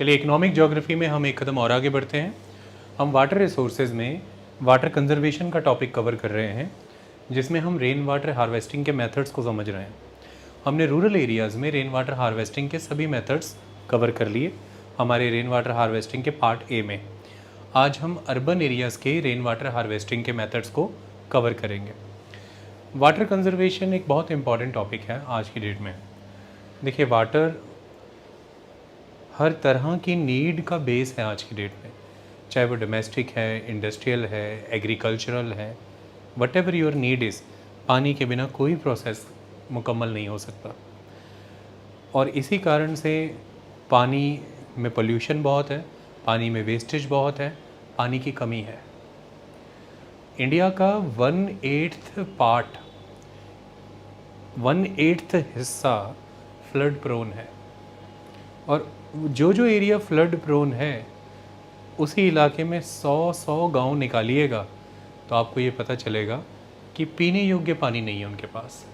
चलिए, economic geography में हम एक कदम और आगे बढ़ते हैं। हम वाटर रिसोर्सेज में वाटर कंजर्वेशन का टॉपिक कवर कर रहे हैं, जिसमें हम रेन वाटर हार्वेस्टिंग के मेथड्स को समझ रहे हैं। हमने रूरल एरियाज़ में रेन वाटर हार्वेस्टिंग के सभी मेथड्स कवर कर लिए हमारे रेन वाटर हार्वेस्टिंग के पार्ट ए में। आज हम अर्बन एरियाज़ के रेन वाटर हार्वेस्टिंग के मेथड्स को कवर करेंगे। वाटर कंजर्वेशन एक बहुत इंपॉर्टेंट टॉपिक है आज की डेट में। देखिए, वाटर हर तरह की नीड का बेस है आज की डेट में, चाहे वो डोमेस्टिक है, इंडस्ट्रियल है, एग्रीकल्चरल है, what ever your need is. पानी के बिना कोई प्रोसेस मुकम्मल नहीं हो सकता। और इसी कारण से पानी में पोल्यूशन बहुत है, पानी में वेस्टेज बहुत है, पानी की कमी है। इंडिया का 1/8 हिस्सा फ्लड प्रोन है, और जो एरिया फ्लड प्रोन है उसी इलाके में 100 गांव निकालिएगा तो आपको ये पता चलेगा कि पीने योग्य पानी नहीं है उनके पास,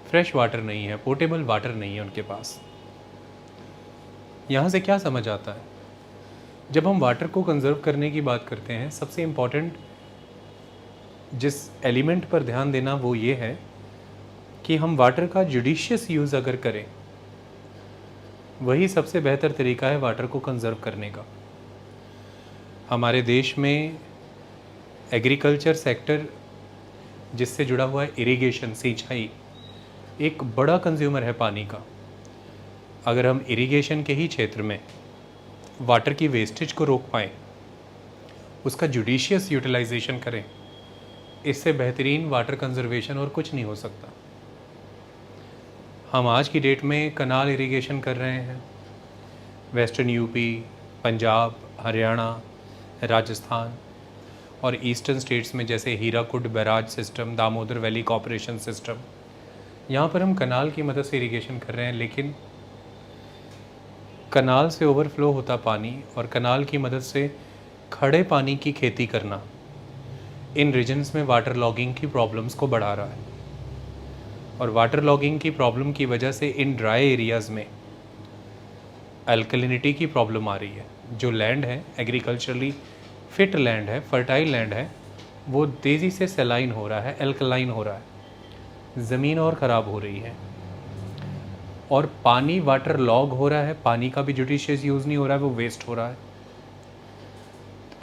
फ्रेश वाटर नहीं है, पोर्टेबल वाटर नहीं है उनके पास। यहाँ से क्या समझ आता है? जब हम वाटर को कंजर्व करने की बात करते हैं, सबसे इम्पॉर्टेंट जिस एलिमेंट पर ध्यान देना वो ये है कि हम वाटर का जुडिशियस यूज़ अगर करें, वही सबसे बेहतर तरीका है वाटर को कंजर्व करने का। हमारे देश में एग्रीकल्चर सेक्टर जिससे जुड़ा हुआ है, इरिगेशन, सिंचाई, एक बड़ा कंज्यूमर है पानी का। अगर हम इरिगेशन के ही क्षेत्र में वाटर की वेस्टेज को रोक पाएँ, उसका जुडिशियस यूटिलाइजेशन करें, इससे बेहतरीन वाटर कंजर्वेशन और कुछ नहीं हो सकता। हम आज की डेट में कनाल इरिगेशन कर रहे हैं। वेस्टर्न यूपी, पंजाब, हरियाणा, राजस्थान और ईस्टर्न स्टेट्स में जैसे Hirakud barrage system, Damodar valley corporation system, यहाँ पर हम कनाल की मदद से इरिगेशन कर रहे हैं। लेकिन कनाल से ओवरफ्लो होता पानी और कनाल की मदद से खड़े पानी की खेती करना इन रीजन्स में वाटर लॉगिंग की प्रॉब्लम्स को बढ़ा रहा है। और वाटर लॉगिंग की प्रॉब्लम की वजह से इन ड्राई एरियाज़ में अल्कलिनिटी की प्रॉब्लम आ रही है। जो लैंड है, एग्रीकल्चरली फिट लैंड है, फर्टाइल लैंड है, वो तेज़ी से सेलाइन हो रहा है, एल्कलाइन हो रहा है, ज़मीन और ख़राब हो रही है। और पानी वाटर लॉग हो रहा है, पानी का भी जुडिशियस यूज़ नहीं हो रहा है, वो वेस्ट हो रहा है।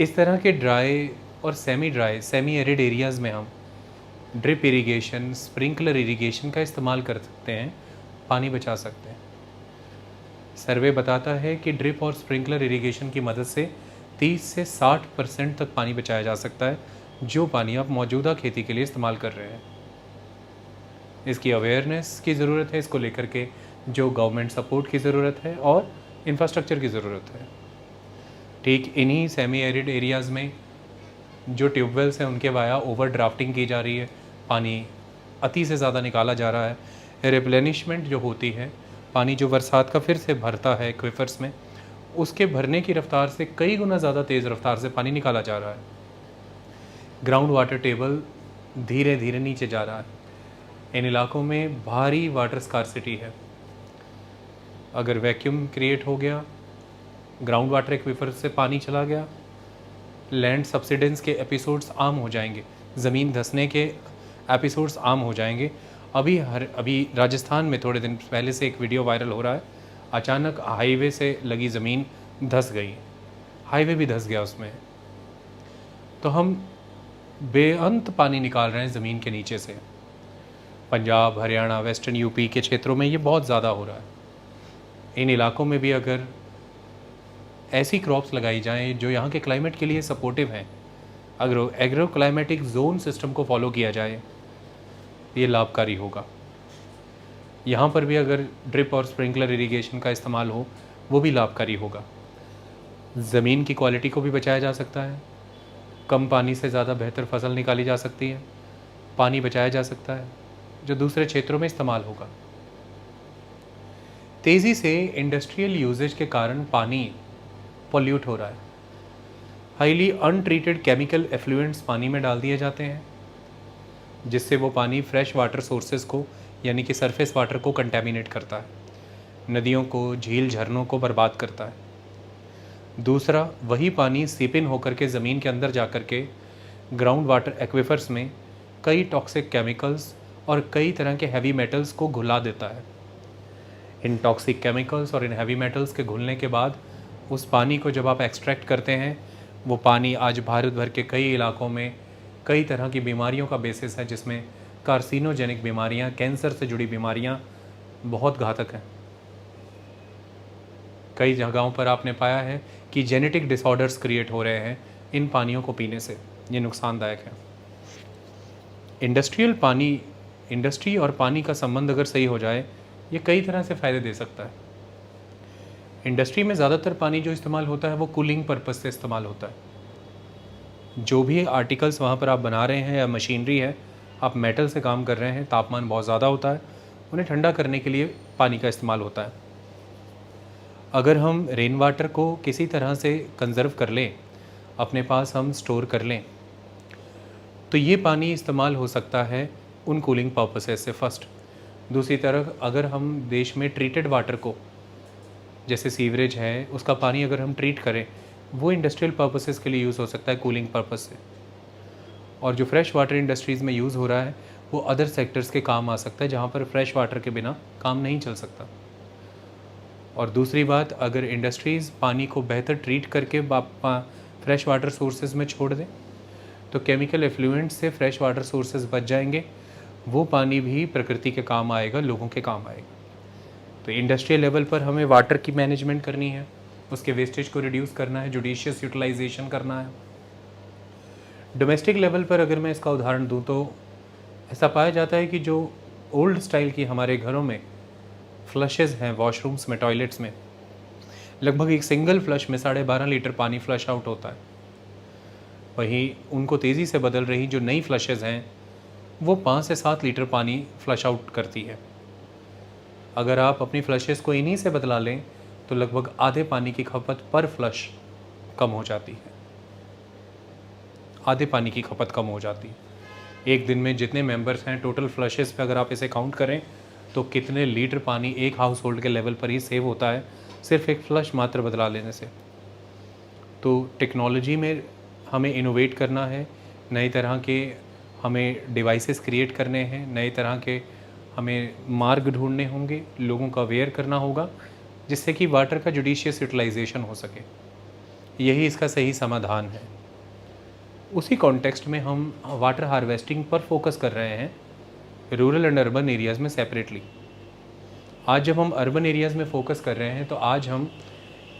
इस तरह के ड्राई और semi dry, semi arid areas में हम ड्रिप इरिगेशन, स्प्रिंकलर इरिगेशन का इस्तेमाल कर सकते हैं, पानी बचा सकते हैं। सर्वे बताता है कि ड्रिप और स्प्रिंकलर इरिगेशन की मदद से 30 से 60% तक पानी बचाया जा सकता है, जो पानी आप मौजूदा खेती के लिए इस्तेमाल कर रहे हैं। इसकी अवेयरनेस की ज़रूरत है, इसको लेकर के जो गवर्नमेंट सपोर्ट की ज़रूरत है और इंफ्रास्ट्रक्चर की ज़रूरत है। ठीक इन्हीं सेमी एरिड एरियाज़ में जो ट्यूबवेल्स हैं उनके वाया ओवर ड्राफ्टिंग की जा रही है, पानी अति से ज़्यादा निकाला जा रहा है। रिप्लेनिशमेंट जो होती है, पानी जो बरसात का फिर से भरता है एक्विफर्स में, उसके भरने की रफ्तार से कई गुना ज़्यादा तेज़ रफ्तार से पानी निकाला जा रहा है। ग्राउंड वाटर टेबल धीरे धीरे नीचे जा रहा है। इन इलाकों में भारी वाटर स्कार्सिटी है। अगर वैक्यूम क्रिएट हो गया, ग्राउंड वाटर एक्विफर से पानी चला गया, लैंड सब्सिडेंस के एपिसोड्स आम हो जाएंगे, ज़मीन धंसने के एपिसोड्स आम हो जाएंगे। अभी राजस्थान में थोड़े दिन पहले से एक वीडियो वायरल हो रहा है, अचानक हाईवे से लगी ज़मीन धंस गई, हाईवे भी धंस गया उसमें। तो हम बेअंत पानी निकाल रहे हैं ज़मीन के नीचे से। पंजाब, हरियाणा, वेस्टर्न यूपी के क्षेत्रों में ये बहुत ज़्यादा हो रहा है। इन इलाकों में भी अगर ऐसी क्रॉप्स लगाई जाएं जो यहाँ के क्लाइमेट के लिए सपोर्टिव हैं, अगर एग्रो क्लाइमेटिक जोन सिस्टम को फॉलो किया जाए, ये लाभकारी होगा। यहाँ पर भी अगर ड्रिप और स्प्रिंकलर इरिगेशन का इस्तेमाल हो, वो भी लाभकारी होगा। ज़मीन की क्वालिटी को भी बचाया जा सकता है, कम पानी से ज़्यादा बेहतर फसल निकाली जा सकती है, पानी बचाया जा सकता है जो दूसरे क्षेत्रों में इस्तेमाल होगा। तेज़ी से इंडस्ट्रियल यूजेज के कारण पानी पॉल्यूट हो रहा है। हाईली अनट्रीटेड केमिकल एफ्लुएंट्स पानी में डाल दिए जाते हैं, जिससे वो पानी फ्रेश वाटर सोर्सेज को यानी कि सरफेस वाटर को कंटेमिनेट करता है, नदियों को, झील झरनों को बर्बाद करता है। दूसरा, वही पानी सीप इन होकर के ज़मीन के अंदर जा कर के ग्राउंड वाटर एक्वीफर्स में कई टॉक्सिक केमिकल्स और कई तरह के हैवी मेटल्स को घुला देता है। इन टॉक्सिक केमिकल्स और इन हैवी मेटल्स के घुलने के बाद उस पानी को जब आप एक्सट्रैक्ट करते हैं, वो पानी आज भारत भर के कई इलाकों में कई तरह की बीमारियों का बेसिस है, जिसमें कार्सिनोजेनिक बीमारियां, कैंसर से जुड़ी बीमारियां बहुत घातक हैं। कई जगहों पर आपने पाया है कि जेनेटिक डिसऑर्डर्स क्रिएट हो रहे हैं इन पानियों को पीने से। ये नुकसानदायक है। इंडस्ट्री और पानी का संबंध अगर सही हो जाए, ये कई तरह से फ़ायदे दे सकता है। इंडस्ट्री में ज़्यादातर पानी जो इस्तेमाल होता है वो कूलिंग पर्पस से इस्तेमाल होता है। जो भी आर्टिकल्स वहाँ पर आप बना रहे हैं या मशीनरी है, आप मेटल से काम कर रहे हैं, तापमान बहुत ज़्यादा होता है, उन्हें ठंडा करने के लिए पानी का इस्तेमाल होता है। अगर हम रेन वाटर को किसी तरह से कंज़र्व कर लें, अपने पास हम स्टोर कर लें, तो ये पानी इस्तेमाल हो सकता है उन कूलिंग पर्पसेस से फर्स्ट। दूसरी तरफ अगर हम देश में ट्रीटेड वाटर को, जैसे सीवरेज है, उसका पानी अगर हम ट्रीट करें, वो इंडस्ट्रियल पर्पसेस के लिए यूज़ हो सकता है कूलिंग पर्पस से। और जो फ्रेश वाटर इंडस्ट्रीज़ में यूज़ हो रहा है वो अदर सेक्टर्स के काम आ सकता है, जहाँ पर फ्रेश वाटर के बिना काम नहीं चल सकता। और दूसरी बात, अगर इंडस्ट्रीज़ पानी को बेहतर ट्रीट करके फ्रेश वाटर सोर्सेज में छोड़ दें, तो केमिकल एफ्लुएंट से फ्रेश वाटर सोर्सेज बच जाएंगे। वो पानी भी प्रकृति के काम आएगा, लोगों के काम आएगा। तो इंडस्ट्रियल लेवल पर हमें वाटर की मैनेजमेंट करनी है, उसके वेस्टेज को रिड्यूस करना है, जुडिशियस यूटिलाइजेशन करना है। डोमेस्टिक लेवल पर अगर मैं इसका उदाहरण दूं, तो ऐसा पाया जाता है कि जो ओल्ड स्टाइल की हमारे घरों में फ्लशेज़ हैं, वॉशरूम्स में, टॉयलेट्स में, लगभग एक सिंगल फ्लश में 12.5 लीटर पानी फ्लश आउट होता है। वहीं उनको तेज़ी से बदल रही जो नई फ्लशेज़ हैं, वो 5 से 7 लीटर पानी फ्लश आउट करती है। अगर आप अपनी फ्लशेज़ को इन्हीं से बदला लें, तो लगभग आधे पानी की खपत पर फ्लश कम हो जाती है। आधे पानी की खपत कम हो जाती है। एक दिन में जितने मेंबर्स हैं, टोटल फ्लशेज़ पे अगर आप इसे काउंट करें, तो कितने लीटर पानी एक हाउस होल्ड के लेवल पर ही सेव होता है, सिर्फ एक फ्लश मात्र बदला लेने से। तो टेक्नोलॉजी में हमें इनोवेट करना है, नए तरह के हमें डिवाइसेस क्रिएट करने हैं, नए तरह के हमें मार्ग ढूंढने होंगे, लोगों का अवेयर करना होगा, जिससे कि वाटर का जुडिशियस यूटिलाइजेशन हो सके। यही इसका सही समाधान है। उसी कॉन्टेक्स्ट में हम वाटर हार्वेस्टिंग पर फोकस कर रहे हैं, रूरल एंड अर्बन एरियाज़ में सेपरेटली। आज जब हम अर्बन एरियाज़ में फोकस कर रहे हैं, तो आज हम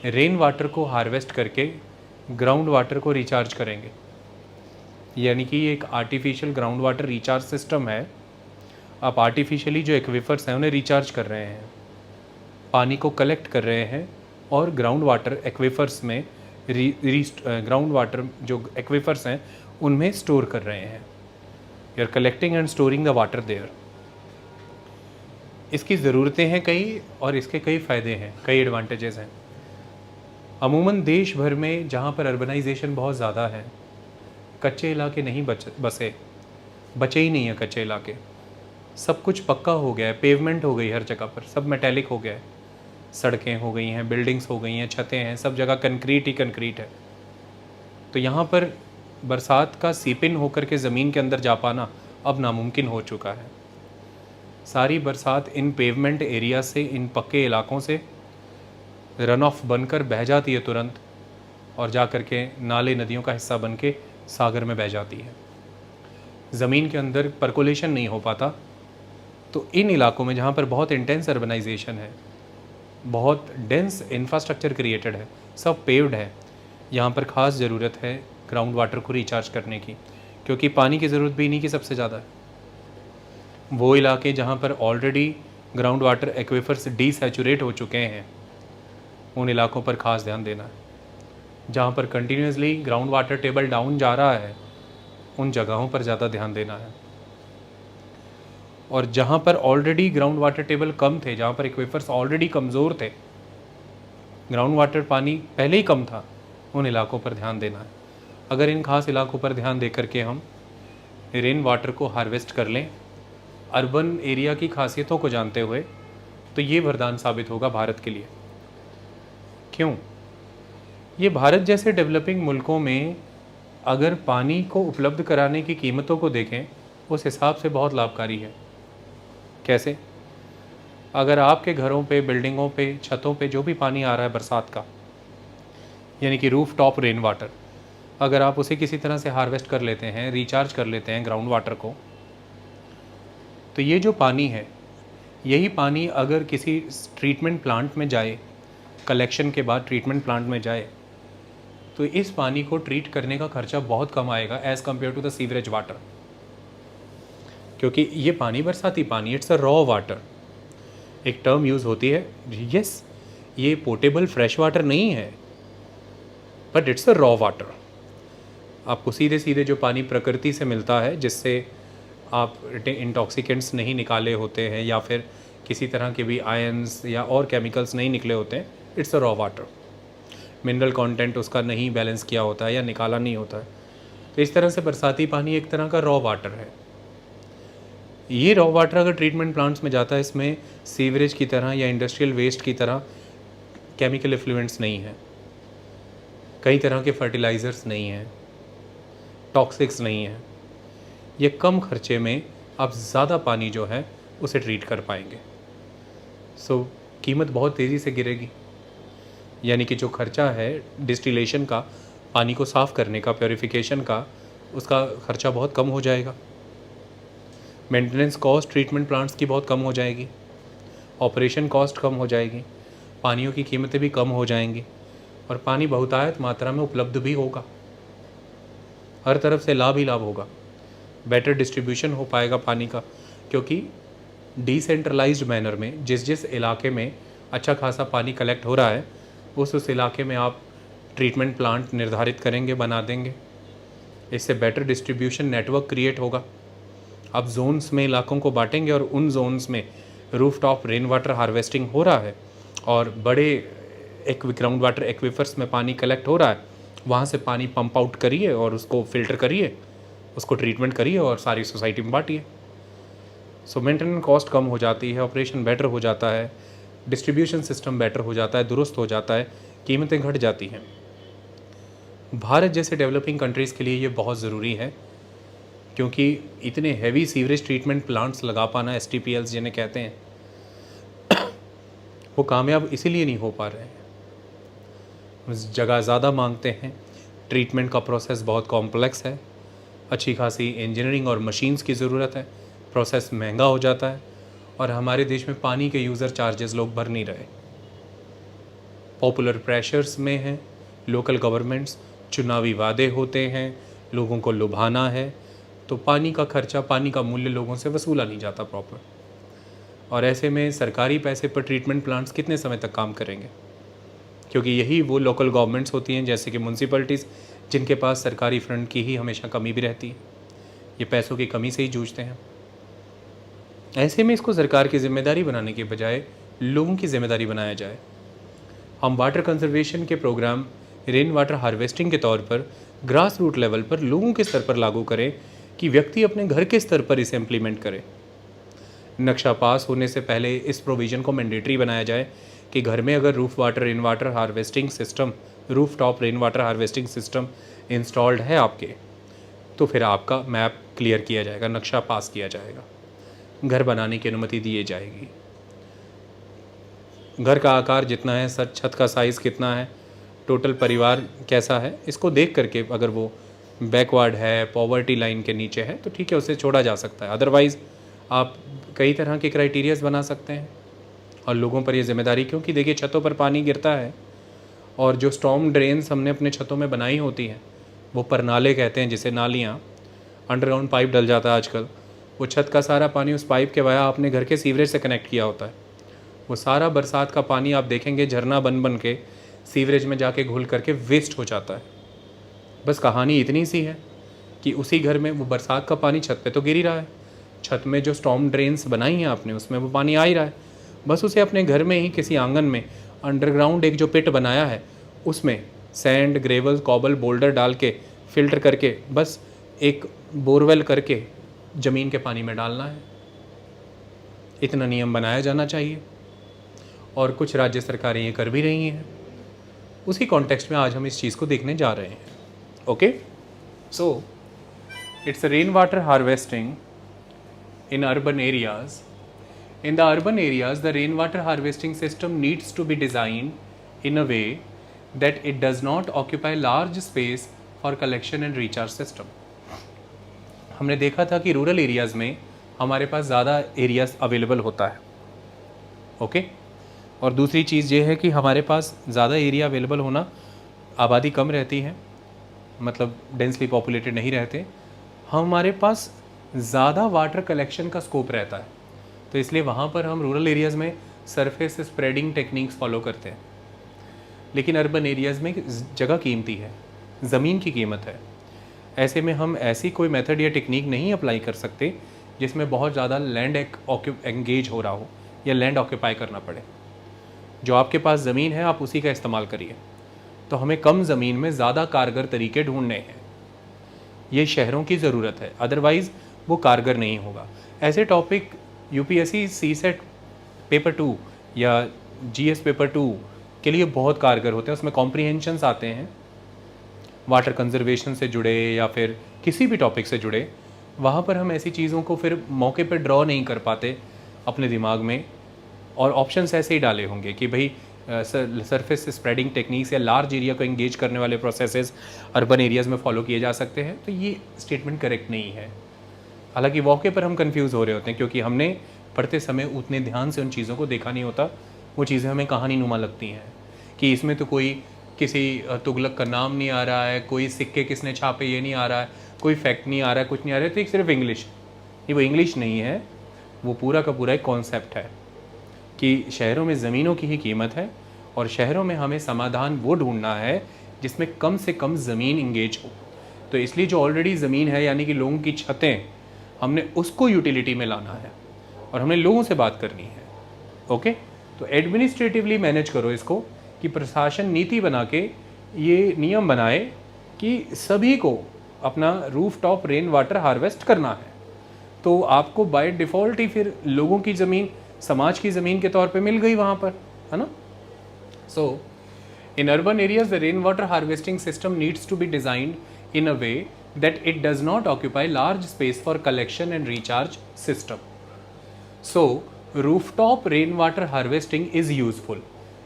रेन वाटर को हार्वेस्ट करके ग्राउंड वाटर को रिचार्ज करेंगे। यानी कि ये एक artificial ground water recharge system है। आप आर्टिफिशियली जो एक्वीफर्स हैं उन्हें रिचार्ज कर रहे हैं, पानी को कलेक्ट कर रहे हैं और ग्राउंड वाटर एक्वीफर्स में ग्राउंड वाटर जो एक्वीफर्स हैं उनमें स्टोर कर रहे हैं। You are collecting and storing the water there. इसकी ज़रूरतें हैं कई और इसके कई फ़ायदे हैं, कई एडवांटेजेस हैं। अमूमन देश भर में जहाँ पर अर्बनाइजेशन बहुत ज़्यादा है, कच्चे इलाके नहीं बचे ही नहीं हैं कच्चे इलाके। सब कुछ पक्का हो गया है, पेवमेंट हो गई हर जगह पर, सब मेटेलिक हो गया है, सड़कें हो गई हैं, बिल्डिंग्स हो गई हैं, छतें हैं, सब जगह कंक्रीट ही कंक्रीट है। तो यहाँ पर बरसात का सीप इन होकर के ज़मीन के अंदर जा पाना अब नामुमकिन हो चुका है। सारी बरसात इन पेवमेंट एरिया से, इन पक्के इलाकों से रन ऑफ बनकर बह जाती है तुरंत, और जा कर के नाले नदियों का हिस्सा बन के सागर में बह जाती है। ज़मीन के अंदर परकोलेशन नहीं हो पाता। तो इन इलाकों में जहाँ पर बहुत इंटेंस अर्बनाइजेशन है, बहुत डेंस इंफ्रास्ट्रक्चर क्रिएटेड है, सब पेव्ड है, यहाँ पर ख़ास ज़रूरत है ग्राउंड वाटर को रिचार्ज करने की, क्योंकि पानी की ज़रूरत भी इन्हीं की सबसे ज़्यादा है। वो इलाके जहाँ पर ऑलरेडी ग्राउंड वाटर एक्वीफर्स डीसैचुरेट हो चुके हैं, उन इलाकों पर ख़ास ध्यान देना है। जहाँ पर continuously ground water table down जा रहा है, उन जगहों पर ज़्यादा ध्यान देना है। और जहाँ पर ऑलरेडी ग्राउंड वाटर टेबल कम थे, जहाँ पर एक्वीफर्स ऑलरेडी कमज़ोर थे, ग्राउंड वाटर पानी पहले ही कम था, उन इलाकों पर ध्यान देना है। अगर इन खास इलाकों पर ध्यान दे करके हम रेन वाटर को हार्वेस्ट कर लें, अर्बन एरिया की खासियतों को जानते हुए, तो ये वरदान साबित होगा भारत के लिए। क्यों? ये भारत जैसे डेवलपिंग मुल्कों में अगर पानी को उपलब्ध कराने की कीमतों को देखें, उस हिसाब से बहुत लाभकारी है। कैसे? अगर आपके घरों पे, बिल्डिंगों पे, छतों पे जो भी पानी आ रहा है बरसात का, यानी कि रूफ टॉप रेन वाटर, अगर आप उसे किसी तरह से हार्वेस्ट कर लेते हैं, रिचार्ज कर लेते हैं ग्राउंड वाटर को, तो ये जो पानी है, यही पानी अगर किसी ट्रीटमेंट प्लांट में जाए, कलेक्शन के बाद ट्रीटमेंट प्लांट में जाए, तो इस पानी को ट्रीट करने का खर्चा बहुत कम आएगा as compare to the sewerage water. क्योंकि ये पानी बरसाती पानी, इट्स अ रॉ वाटर। एक टर्म यूज़ होती है, यस ये पोर्टेबल फ्रेश वाटर नहीं है, but it's a raw water. आपको सीधे सीधे जो पानी प्रकृति से मिलता है, जिससे आप इंटॉक्सिकेंट्स नहीं निकाले होते हैं या फिर किसी तरह के भी आयंस या और केमिकल्स नहीं निकले होते हैं, it's a raw water. Mineral content उसका नहीं बैलेंस किया होता है या निकाला नहीं होता है। तो इस तरह से बरसाती पानी एक तरह का रॉ वाटर है। ये रॉ वाटर अगर ट्रीटमेंट प्लांट्स में जाता है, इसमें सीवरेज की तरह या इंडस्ट्रियल वेस्ट की तरह केमिकल इफ्लुएंट्स नहीं है, कई तरह के फर्टिलाइज़र्स नहीं हैं, टॉक्सिक्स नहीं हैं। ये कम खर्चे में आप ज़्यादा पानी जो है उसे ट्रीट कर पाएंगे। सो कीमत बहुत तेज़ी से गिरेगी, यानी कि जो खर्चा है डिस्टिलेशन का, पानी को साफ़ करने का, प्योरीफिकेशन का, उसका खर्चा बहुत कम हो जाएगा। मेंटेनेंस कॉस्ट ट्रीटमेंट प्लांट्स की बहुत कम हो जाएगी, ऑपरेशन कॉस्ट कम हो जाएगी, पानियों की कीमतें भी कम हो जाएंगी और पानी बहुतायत मात्रा में उपलब्ध भी होगा। हर तरफ से लाभ ही लाभ होगा। बेटर डिस्ट्रीब्यूशन हो पाएगा पानी का, क्योंकि डिसेंट्रलाइज्ड मैनर में जिस जिस इलाके में अच्छा खासा पानी कलेक्ट हो रहा है, उस इलाके में आप ट्रीटमेंट प्लांट निर्धारित करेंगे, बना देंगे। इससे बेटर डिस्ट्रीब्यूशन नेटवर्क क्रिएट होगा। आप जोन्स में इलाकों को बांटेंगे और उन जोन्स में roof top rain water harvesting हो रहा है और बड़े ग्राउंड वाटर एक्विफर्स में पानी कलेक्ट हो रहा है, वहाँ से पानी पंप आउट करिए और उसको फ़िल्टर करिए, उसको ट्रीटमेंट करिए और सारी सोसाइटी में बांटिए। सो मेंटेनेंस कॉस्ट कम हो जाती है, ऑपरेशन बेटर हो जाता है, डिस्ट्रीब्यूशन सिस्टम बेटर हो जाता है, दुरुस्त हो जाता है, कीमतें घट जाती हैं। भारत जैसे डेवलपिंग कंट्रीज़ के लिए ये बहुत ज़रूरी है, क्योंकि इतने हैवी सीवरेज ट्रीटमेंट प्लांट्स लगा पाना, STPLs जिन्हें कहते हैं, वो कामयाब इसीलिए नहीं हो पा रहे हैं। जगह ज़्यादा मांगते हैं, ट्रीटमेंट का प्रोसेस बहुत कॉम्प्लेक्स है, अच्छी खासी इंजीनियरिंग और मशीन्स की ज़रूरत है, प्रोसेस महंगा हो जाता है और हमारे देश में पानी के यूज़र चार्जेस लोग भर नहीं रहे। पॉपुलर प्रेशर्स में हैं, लोकल गवर्नमेंट्स, चुनावी वादे होते हैं, लोगों को लुभाना है, तो पानी का खर्चा, पानी का मूल्य लोगों से वसूला नहीं जाता प्रॉपर। और ऐसे में सरकारी पैसे पर ट्रीटमेंट प्लांट्स कितने समय तक काम करेंगे, क्योंकि यही वो लोकल गवर्नमेंट्स होती हैं, जैसे कि म्यूनसिपैलिटीज़, जिनके पास सरकारी फंड की ही हमेशा कमी भी रहती है। ये पैसों की कमी से ही जूझते हैं। ऐसे में इसको सरकार की जिम्मेदारी बनाने के बजाय लोगों की जिम्मेदारी बनाया जाए। हम वाटर कंजर्वेशन के प्रोग्राम रेन वाटर हार्वेस्टिंग के तौर पर ग्रास रूट लेवल पर लोगों के स्तर पर लागू करें कि व्यक्ति अपने घर के स्तर पर इसे इम्प्लीमेंट करे। नक्शा पास होने से पहले इस प्रोविज़न को मैंडेटरी बनाया जाए कि घर में अगर roof top rain water harvesting system installed है आपके, तो फिर आपका मैप क्लियर किया जाएगा, नक्शा पास किया जाएगा, घर बनाने की अनुमति दी जाएगी। घर का आकार जितना है, सर छत का साइज़ कितना है, टोटल परिवार कैसा है, इसको देख करके अगर वो बैकवर्ड है, पॉवर्टी लाइन के नीचे है, तो ठीक है, उसे छोड़ा जा सकता है। अदरवाइज़ आप कई तरह के क्राइटेरियाज बना सकते हैं और लोगों पर ये जिम्मेदारी, क्योंकि देखिए छतों पर पानी गिरता है और जो स्टॉर्म ड्रेन्स हमने अपने छतों में बनाई होती हैं, वो परनाले कहते हैं जिसे, नालियाँ, अंडरग्राउंड पाइप डल जाता है आजकल, वो छत का सारा पानी उस पाइप के वाया आपने घर के सीवरेज से कनेक्ट किया होता है, वो सारा बरसात का पानी आप देखेंगे झरना बन बन के सीवरेज में जाके घुल करके वेस्ट हो जाता है। बस कहानी इतनी सी है कि उसी घर में वो बरसात का पानी छत पे तो गिर ही रहा है, छत में जो स्टॉर्म ड्रेन्स बनाई हैं आपने उसमें वो पानी आ ही रहा है, बस उसे अपने घर में ही किसी आंगन में अंडरग्राउंड एक जो पिट बनाया है उसमें सैंड, ग्रेवल, कॉबल, बोल्डर डाल के फिल्टर करके बस एक बोरवेल करके ज़मीन के पानी में डालना है। इतना नियम बनाया जाना चाहिए और कुछ राज्य सरकारें ये कर भी रही हैं। उसी कॉन्टेक्स्ट में आज हम इस चीज़ को देखने जा रहे हैं. Okay, so it's rain water harvesting in urban areas. In the urban areas, the rainwater harvesting system needs to be designed in a way that it does not occupy large space for collection and recharge system. हमने देखा था कि rural areas में हमारे पास ज़्यादा areas available होता है. Okay, और दूसरी चीज़ ये है कि हमारे पास ज़्यादा एरिया अवेलेबल होना, आबादी कम रहती है, मतलब डेंसली पॉपुलेटेड नहीं रहते, हमारे पास ज़्यादा वाटर कलेक्शन का स्कोप रहता है. तो इसलिए वहाँ पर हम रूरल एरियाज़ में सरफेस स्प्रेडिंग टेक्निक्स फॉलो करते हैं. लेकिन अर्बन एरियाज़ में जगह कीमती है, ज़मीन की कीमत है. ऐसे में हम ऐसी कोई मेथड या टेक्निक नहीं अप्लाई कर सकते जिसमें बहुत ज़्यादा लैंड एंगेज हो रहा हो या लैंड ऑक्यूपाई करना पड़े. जो आपके पास ज़मीन है आप उसी का इस्तेमाल करिए. तो हमें कम ज़मीन में ज़्यादा कारगर तरीके ढूंढने हैं. ये शहरों की ज़रूरत है, अदरवाइज़ वो कारगर नहीं होगा. ऐसे टॉपिक यूपीएससी सीसेट पेपर 2 या जीएस पेपर 2 के लिए बहुत कारगर होते हैं. उसमें कॉम्प्रीहेंशंस आते हैं वाटर कंजर्वेशन से जुड़े या फिर किसी भी टॉपिक से जुड़े. वहाँ पर हम ऐसी चीज़ों को फिर मौके पर ड्रॉ नहीं कर पाते अपने दिमाग में, और ऑप्शंस ऐसे ही डाले होंगे कि भाई सरफेस स्प्रेडिंग टेक्निक्स या लार्ज एरिया को एंगेज करने वाले प्रोसेसेस अर्बन एरियाज़ में फॉलो किए जा सकते हैं. तो ये स्टेटमेंट करेक्ट नहीं है. हालांकि मौके पर हम कंफ्यूज हो रहे होते हैं क्योंकि हमने पढ़ते समय उतने ध्यान से उन चीज़ों को देखा नहीं होता. वो चीज़ें हमें कहानी नुमा लगती हैं कि इसमें तो कोई किसी तुगलक का नाम नहीं आ रहा है, कोई सिक्के किसने छापे ये नहीं आ रहा है, कोई फैक्ट नहीं आ रहा है, कुछ नहीं आ रहा है. तो एक सिर्फ इंग्लिश, ये वो इंग्लिश नहीं है, वो पूरा का पूरा एक कॉन्सेप्ट है कि शहरों में ज़मीनों की ही कीमत है और शहरों में हमें समाधान वो ढूंढना है जिसमें कम से कम ज़मीन इंगेज हो. तो इसलिए जो ऑलरेडी ज़मीन है यानी कि लोगों की छतें, हमने उसको यूटिलिटी में लाना है और हमने लोगों से बात करनी है. ओके, तो एडमिनिस्ट्रेटिवली मैनेज करो इसको कि प्रशासन नीति बना के ये नियम बनाए कि सभी को अपना roof top rain water harvest करना है. तो आपको बाय डिफ़ॉल्ट ही फिर लोगों की ज़मीन समाज की ज़मीन के तौर पे मिल गई वहाँ पर, है ना. So in urban areas the rain water harvesting system needs to be designed in a way that it does not occupy large space for collection and recharge system. So rooftop rainwater harvesting is useful.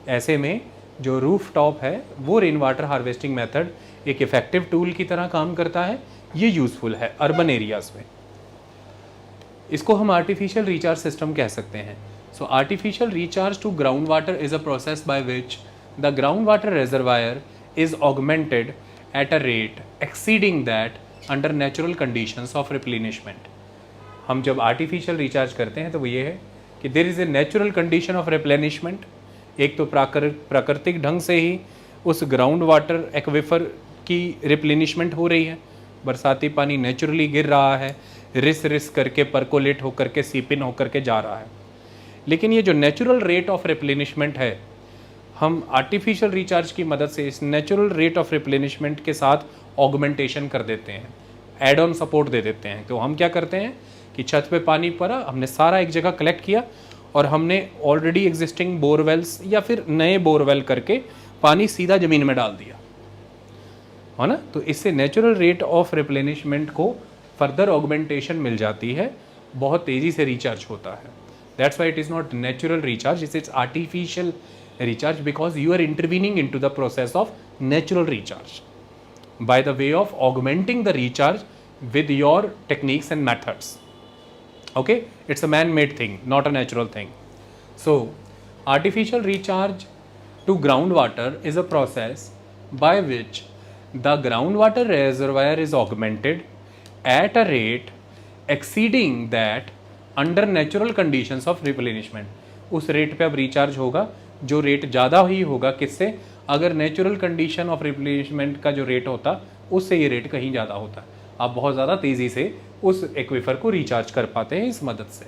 ऐसे में जो rooftop है वो rainwater harvesting method एक effective tool की तरह काम करता है. ये useful है urban areas में. इसको हम artificial recharge system कह सकते हैं. So artificial recharge to groundwater is a process by which the groundwater reservoir is augmented at a rate exceeding that under natural conditions of replenishment. हम जब artificial recharge करते हैं तो वो ये है कि there is a natural condition of replenishment. एक तो प्राकृतिक ढंग से ही उस ग्राउंड वाटर एक्विफर की रिप्लेनिशमेंट हो रही है. बरसाती पानी नेचुरली गिर रहा है, रिस करके परकोलेट होकर के सीपिन होकर के जा रहा है. लेकिन ये जो नेचुरल रेट ऑफ रिप्लेनिशमेंट है, हम आर्टिफिशियल रिचार्ज की मदद से इस नेचुरल रेट ऑफ रिप्लेनिशमेंट के साथ ऑगमेंटेशन कर देते हैं, एड ऑन सपोर्ट दे देते हैं. तो हम क्या करते हैं कि छत पे पानी पड़ा, हमने सारा एक जगह कलेक्ट किया और हमने ऑलरेडी एग्जिस्टिंग बोरवेल्स या फिर नए बोरवेल करके पानी सीधा ज़मीन में डाल दिया, है ना. तो इससे नेचुरल रेट ऑफ रिप्लेनिशमेंट को फर्दर ऑगमेंटेशन मिल जाती है, बहुत तेज़ी से रिचार्ज होता है. That's why it is not natural recharge, it's artificial recharge because you are intervening into the process of natural recharge by the way of augmenting the recharge with your techniques and methods. Okay, it's a man-made thing, not a natural thing. So artificial recharge to groundwater is a process by which the groundwater reservoir is augmented at a rate exceeding that under natural conditions of replenishment. उस rate पे अब recharge होगा जो rate ज़्यादा ही होगा. किससे? अगर natural condition of replenishment का जो रेट होता उससे ये रेट कहीं ज़्यादा होता. आप बहुत ज़्यादा तेज़ी से उस एक्विफर को रिचार्ज कर पाते हैं इस मदद से.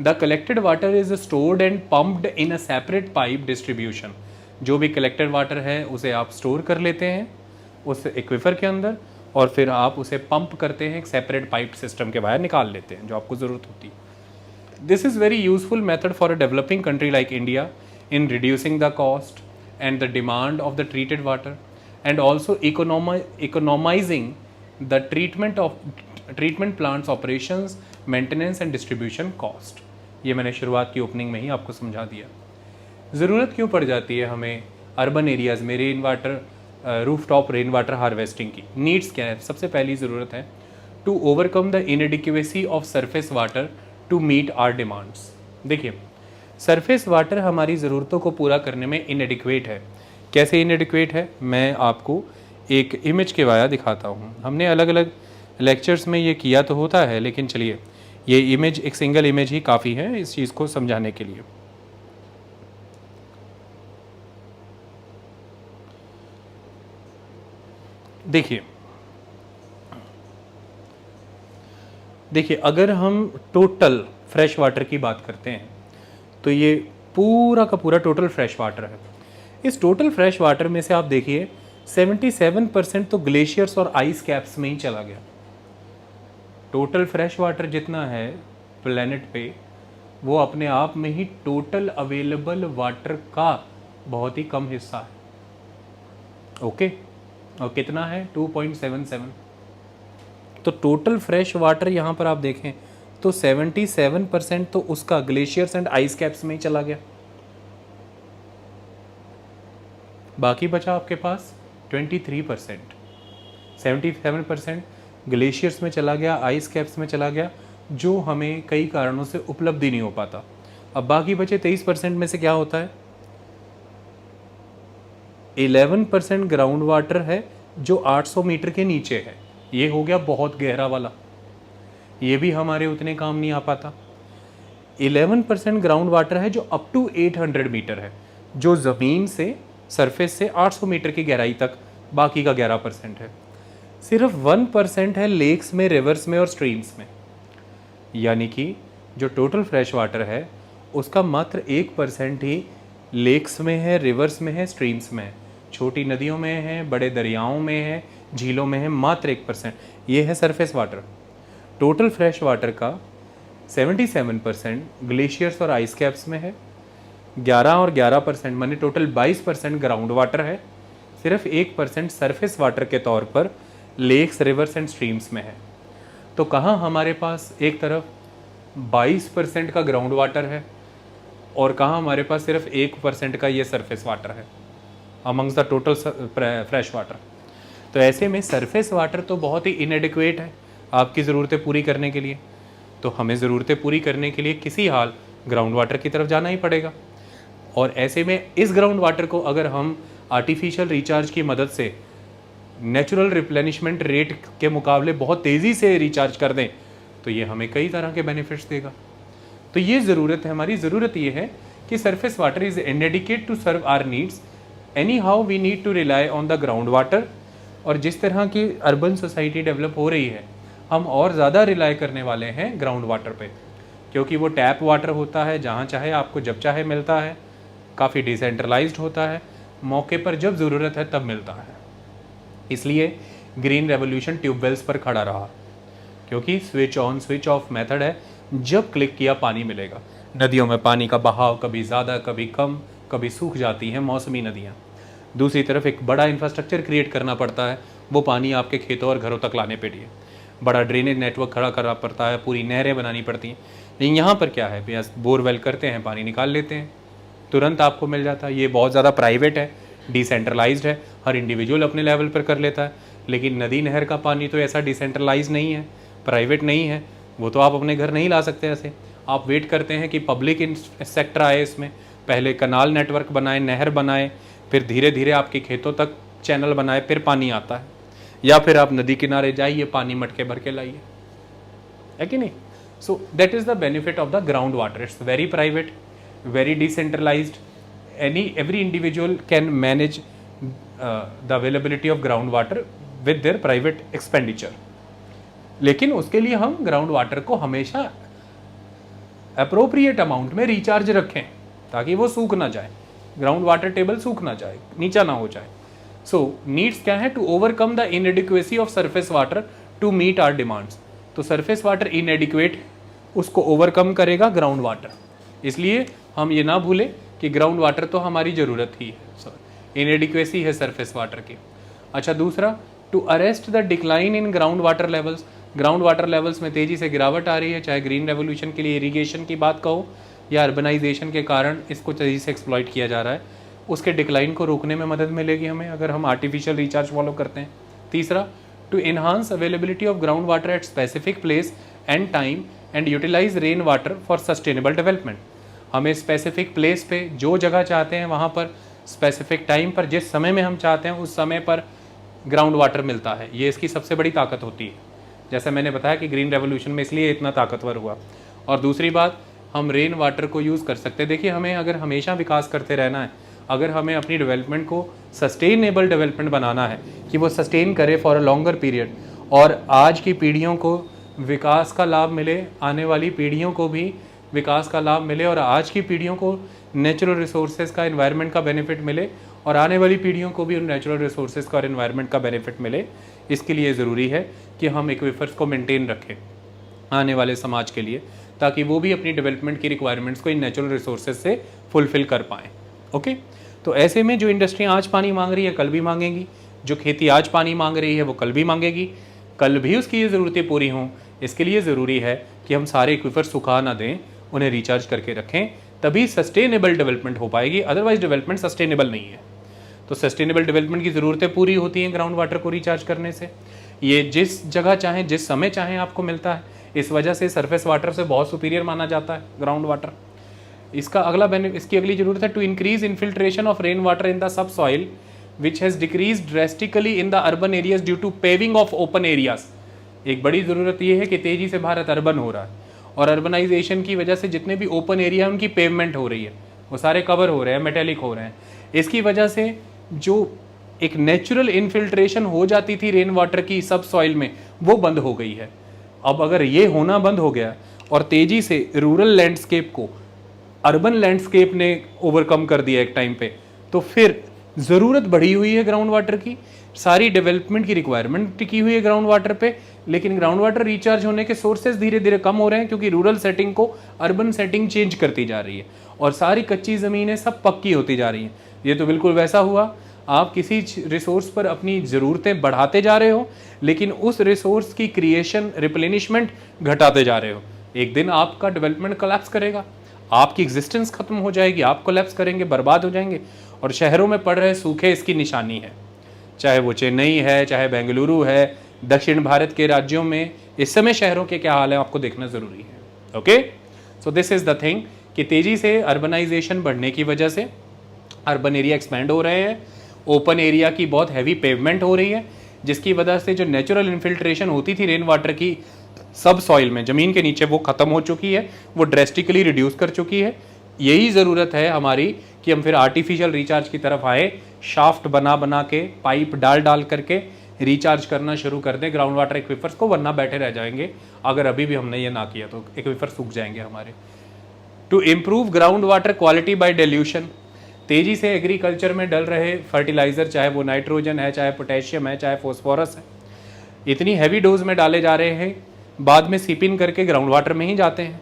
The collected water is stored and pumped in a separate pipe distribution. जो भी कलेक्टेड वाटर है उसे आप स्टोर कर लेते हैं उस एक्विफर के अंदर और फिर आप उसे पंप करते हैं, एक सेपरेट पाइप सिस्टम के बाहर निकाल लेते हैं जो आपको ज़रूरत होती है. This is very useful method for a developing country like India in reducing the cost and the demand of the treated water, and also economizing the treatment plants operations, maintenance and distribution cost. ये मैंने शुरुआत की opening में ही आपको समझा दिया। ज़रूरत क्यों पड़ जाती है हमें अर्बन एरियाज़ में rain water rooftop rain water harvesting की? नीड्स क्या है? सबसे पहली ज़रूरत है to overcome the inadequacy of surface water to meet our demands. देखिए, सरफेस वाटर हमारी ज़रूरतों को पूरा करने में इनएडिक्वेट है। कैसे इनएडिक्वेट है, मैं आपको एक इमेज के वाया दिखाता हूँ। हमने अलग अलग लेक्चर्स में ये किया तो होता है, लेकिन चलिए ये इमेज, एक सिंगल इमेज ही काफ़ी है इस चीज़ को समझाने के लिए। देखिए अगर हम टोटल फ्रेश वाटर की बात करते हैं तो ये पूरा का पूरा टोटल फ्रेश वाटर है। इस टोटल फ्रेश वाटर में से आप देखिए 77% तो ग्लेशियर्स और आइस कैप्स में ही चला गया। टोटल फ्रेश वाटर जितना है प्लेनेट पे, वो अपने आप में ही टोटल अवेलेबल वाटर का बहुत ही कम हिस्सा है। ओके, और कितना है? 2.77। तो टोटल फ्रेश वाटर यहाँ पर आप देखें तो 77% तो उसका ग्लेशियर्स एंड आइस कैप्स में ही चला गया। बाकी बचा आपके पास 23%। 77% ग्लेशियर्स में चला गया, आइस कैप्स में चला गया, जो हमें कई कारणों से उपलब्ध ही नहीं हो पाता। अब बाकी बचे 23% में से क्या होता है? 11% ग्राउंड वाटर है जो 800 मीटर के नीचे है। ये हो गया बहुत गहरा वाला, ये भी हमारे उतने काम नहीं आ पाता। 11% ग्राउंड वाटर है जो अप टू 800 मीटर है, जो ज़मीन से सरफेस से 800 मीटर की गहराई तक। बाकी का 11% है। सिर्फ 1% है लेक्स में, रिवर्स में और स्ट्रीम्स में। यानी कि जो टोटल फ्रेश वाटर है उसका मात्र 1% ही लेक्स में है, रिवर्स में है, स्ट्रीम्स में है। छोटी नदियों में है, बड़े दरियाओं में है, झीलों में है, मात्र 1%। ये है surface water. Total fresh water का 77% ग्लेशियर्स और आइस कैप्स में है, 11 और 11% माने टोटल 22% ग्राउंड वाटर है, सिर्फ 1% सरफेस वाटर के तौर पर लेक्स, रिवर्स एंड स्ट्रीम्स में है। तो कहाँ हमारे पास एक तरफ 22% का ग्राउंड वाटर है और कहाँ हमारे पास सिर्फ 1% का ये सरफेस वाटर है amongst the total fresh water. तो ऐसे में सरफेस वाटर तो बहुत ही इनएडिक्वेट है आपकी ज़रूरतें पूरी करने के लिए। तो हमें ज़रूरतें पूरी करने के लिए किसी हाल ग्राउंड वाटर की तरफ जाना ही पड़ेगा। और ऐसे में इस ग्राउंड वाटर को अगर हम आर्टिफिशियल रिचार्ज की मदद से नेचुरल रिप्लेनिशमेंट रेट के मुकाबले बहुत तेज़ी से रिचार्ज कर दें तो ये हमें कई तरह के बेनिफिट्स देगा। तो ये ज़रूरत है, हमारी ज़रूरत ये है कि surface water is inadequate to serve our needs. Anyhow we need to rely on the ground water. और जिस तरह की अर्बन सोसाइटी डेवलप हो रही है, हम और ज़्यादा रिलाई करने वाले हैं ग्राउंड वाटर पे, क्योंकि वो टैप वाटर होता है, जहाँ चाहे आपको जब चाहे मिलता है, काफ़ी डिसेंट्रलाइज्ड होता है, मौके पर जब ज़रूरत है तब मिलता है। इसलिए ग्रीन रेवोल्यूशन ट्यूबवेल्स पर खड़ा रहा, क्योंकि switch on switch off method है, जब क्लिक किया पानी मिलेगा। नदियों में पानी का बहाव कभी ज़्यादा कभी कम, कभी सूख जाती हैं मौसमी नदियाँ। दूसरी तरफ एक बड़ा इंफ्रास्ट्रक्चर क्रिएट करना पड़ता है वो पानी आपके खेतों और घरों तक लाने के लिए। बड़ा ड्रेनेज नेटवर्क खड़ा करना पड़ता है, पूरी नहरें बनानी पड़ती हैं। लेकिन यहाँ पर क्या है, भैया बोरवेल करते हैं, पानी निकाल लेते हैं, तुरंत आपको मिल जाता है। ये बहुत ज़्यादा प्राइवेट है, डिसेंट्रलाइज्ड है, हर इंडिविजुअल अपने लेवल पर कर लेता है। लेकिन नदी नहर का पानी तो ऐसा डिसेंट्रलाइज नहीं है, प्राइवेट नहीं है, वो तो आप अपने घर नहीं ला सकते ऐसे। आप वेट करते हैं कि पब्लिक सेक्टर आए इसमें, पहले कनाल नेटवर्क बनाए, नहर बनाए, फिर धीरे धीरे आपके खेतों तक चैनल बनाए, फिर पानी आता है। या फिर आप नदी किनारे जाइए, पानी मटके भर के लाइए, है कि नहीं? So that is the benefit of the ground water. It's very private, very decentralized. every individual can manage the availability of ground water with their private expenditure। लेकिन उसके लिए हम ग्राउंड वाटर को हमेशा अप्रोप्रिएट अमाउंट में recharge रखें ताकि वो सूख ना जाए, ग्राउंड वाटर टेबल सूख ना जाए, नीचा ना हो जाए। सो नीड्स क्या है? To overcome the inadequacy of surface water to meet our demands. तो सरफेस वाटर इनएडिक्वेट, उसको ओवरकम करेगा ग्राउंड वाटर। इसलिए हम ये ना भूलें कि ग्राउंड वाटर तो हमारी ज़रूरत ही है। इनएडिक्वेसी है सरफेस वाटर की। अच्छा, दूसरा, to arrest the decline in ground water levels, ground water levels में तेज़ी से गिरावट आ रही है, चाहे ग्रीन रेवोल्यूशन के लिए इरीगेशन की बात कहो या अर्बनाइजेशन के कारण इसको तेज़ी से एक्सप्लॉइट किया जा रहा है, उसके डिक्लाइन को रोकने में मदद मिलेगी हमें अगर हम आर्टिफिशियल रिचार्ज फॉलो करते हैं। तीसरा, to enhance availability of ground water at specific place and time and utilize rain water for sustainable development, हमें स्पेसिफिक प्लेस पे जो जगह चाहते हैं वहाँ पर स्पेसिफिक टाइम पर जिस समय में हम चाहते हैं उस समय पर ग्राउंड वाटर मिलता है, ये इसकी सबसे बड़ी ताकत होती है। जैसे मैंने बताया कि ग्रीन रेवोल्यूशन में इसलिए इतना ताकतवर हुआ। और दूसरी बात, हम रेन वाटर को यूज़ कर सकते हैं। देखिए, हमें अगर हमेशा विकास करते रहना है, अगर हमें अपनी डेवलपमेंट को सस्टेनेबल डेवलपमेंट बनाना है कि वो सस्टेन करे फॉर अ लॉन्गर पीरियड और आज की पीढ़ियों को विकास का लाभ मिले, आने वाली पीढ़ियों को भी विकास का लाभ मिले और आज की पीढ़ियों को नेचुरल रिसोर्सेज का, एनवायरनमेंट का बेनिफिट मिले और आने वाली पीढ़ियों को भी उन नेचुरल रिसोर्सेज का और एनवायरनमेंट का बेनिफिट मिले, इसके लिए ज़रूरी है कि हम एक्वीफर्स को मेंटेन रखें आने वाले समाज के लिए, ताकि वो भी अपनी डेवलपमेंट की रिक्वायरमेंट्स को इन नेचुरल रिसोर्सेज से फुलफिल कर पाएँ। ओके, तो ऐसे में जो इंडस्ट्रियाँ आज पानी मांग रही है कल भी मांगेंगी, जो खेती आज पानी मांग रही है वो कल भी मांगेगी, कल भी उसकी ये ज़रूरतें पूरी हों। इसके लिए ज़रूरी है कि हम सारे एक्वीफर सुखा ना दें, उन्हें रिचार्ज करके रखें, तभी सस्टेनेबल डेवलपमेंट हो पाएगी, अदरवाइज डेवलपमेंट सस्टेनेबल नहीं है। तो सस्टेनेबल डेवलपमेंट की ज़रूरतें पूरी होती हैं ग्राउंड वाटर को रिचार्ज करने से। ये जिस जगह चाहें, जिस समय चाहें आपको मिलता है, इस वजह से सरफेस वाटर से बहुत सुपीरियर माना जाता है ग्राउंड वाटर। इसका अगला इसकी अगली ज़रूरत है to increase infiltration of rain water in the subsoil which has decrease drastically in the urban areas due to paving of open areas. एक बड़ी ज़रूरत यह है कि तेज़ी से भारत अर्बन हो रहा है और अर्बनाइजेशन की वजह से जितने भी ओपन एरिया हैं उनकी पेवमेंट हो रही है, वो सारे कवर हो रहे हैं, मेटेलिक हो रहे हैं। इसकी वजह से जो एक नेचुरल इन्फिल्ट्रेशन हो जाती थी रेन वाटर की सब सॉइल में, वो बंद हो गई है। अब अगर ये होना बंद हो गया और तेज़ी से रूरल लैंडस्केप को अर्बन लैंडस्केप ने ओवरकम कर दिया एक टाइम पे, तो फिर ज़रूरत बढ़ी हुई है ग्राउंड वाटर की, सारी डेवलपमेंट की रिक्वायरमेंट टिकी हुई है ग्राउंड वाटर पे, लेकिन ग्राउंड वाटर रिचार्ज होने के सोर्सेज धीरे धीरे कम हो रहे हैं क्योंकि रूरल सेटिंग को अर्बन सेटिंग चेंज करती जा रही है और सारी कच्ची ज़मीनें सब पक्की होती जा रही हैं। ये तो बिल्कुल वैसा हुआ, आप किसी रिसोर्स पर अपनी ज़रूरतें बढ़ाते जा रहे हो लेकिन उस रिसोर्स की क्रिएशन, रिप्लेनिशमेंट घटाते जा रहे हो। एक दिन आपका डेवलपमेंट कोलैप्स करेगा, आपकी एग्जिस्टेंस खत्म हो जाएगी, आप कोलैप्स करेंगे, बर्बाद हो जाएंगे। और शहरों में पड़ रहे सूखे इसकी निशानी है, चाहे वो चेन्नई है, चाहे बेंगलुरु है, दक्षिण भारत के राज्यों में इस समय शहरों के क्या हाल है आपको देखना ज़रूरी है। Okay, so this is the thing कि तेज़ी से अर्बनाइजेशन बढ़ने की वजह से अर्बन एरिया एक्सपैंड हो रहे हैं, ओपन एरिया की बहुत हैवी पेवमेंट हो रही है, जिसकी वजह से जो नेचुरल इन्फिल्ट्रेशन होती थी रेन वाटर की सब सॉइल में, ज़मीन के नीचे, वो ख़त्म हो चुकी है, वो ड्रेस्टिकली रिड्यूस कर चुकी है। यही ज़रूरत है हमारी कि हम फिर आर्टिफिशियल रिचार्ज की तरफ आए, शाफ्ट बना बना के, पाइप डाल डाल करके रिचार्ज करना शुरू कर दें ग्राउंड वाटर एक्वीफर्स को, वरना बैठे रह जाएंगे। अगर अभी भी हमने ये ना किया तो एक्वीफर सूख जाएंगे हमारे। To improve ground water quality by dilution, तेज़ी से एग्रीकल्चर में डल रहे फर्टिलाइज़र, चाहे वो नाइट्रोजन है, चाहे पोटेशियम है, चाहे फॉस्फोरस है, इतनी हैवी डोज में डाले जा रहे हैं, बाद में सीप इन करके ग्राउंड वाटर में ही जाते हैं।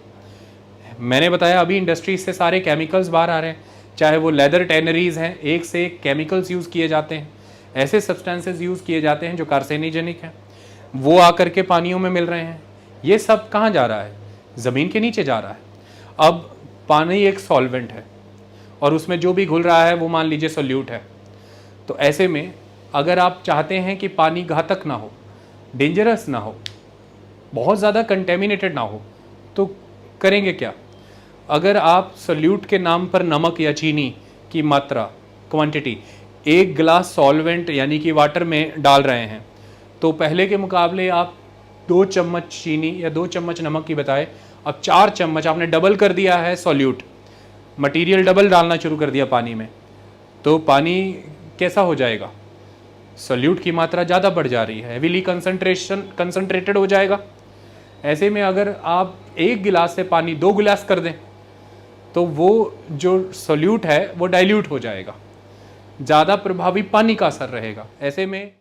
मैंने बताया अभी इंडस्ट्रीज से सारे केमिकल्स बाहर आ रहे हैं, चाहे वो लेदर टैनरीज हैं, एक से एक केमिकल्स यूज़ किए जाते हैं, ऐसे सब्सटेंसेस यूज़ किए जाते हैं जो कार्सिनोजेनिक हैं, वो आकर के पानियों में मिल रहे हैं। ये सब कहाँ जा रहा है? ज़मीन के नीचे जा रहा है। अब पानी एक सॉल्वेंट है और उसमें जो भी घुल रहा है वो मान लीजिए सोल्यूट है। तो ऐसे में अगर आप चाहते हैं कि पानी घातक ना हो, डेंजरस ना हो, बहुत ज़्यादा कंटेमिनेटेड ना हो, तो करेंगे क्या? अगर आप सोल्यूट के नाम पर नमक या चीनी की मात्रा, क्वांटिटी, 1 गिलास सॉल्वेंट यानी कि वाटर में डाल रहे हैं, तो पहले के मुकाबले आप 2 चम्मच चीनी या 2 चम्मच नमक की बजाय अब 4 चम्मच आपने डबल कर दिया है सोल्यूट, मटेरियल डबल डालना शुरू कर दिया पानी में, तो पानी कैसा हो जाएगा? सोल्यूट की मात्रा ज़्यादा बढ़ जा रही है, हेवीली कंसंट्रेटेड हो जाएगा। ऐसे में अगर आप 1 गिलास से पानी 2 गिलास कर दें तो वो जो सोल्यूट है वो डाइल्यूट हो जाएगा, ज़्यादा प्रभावी पानी का असर रहेगा। ऐसे में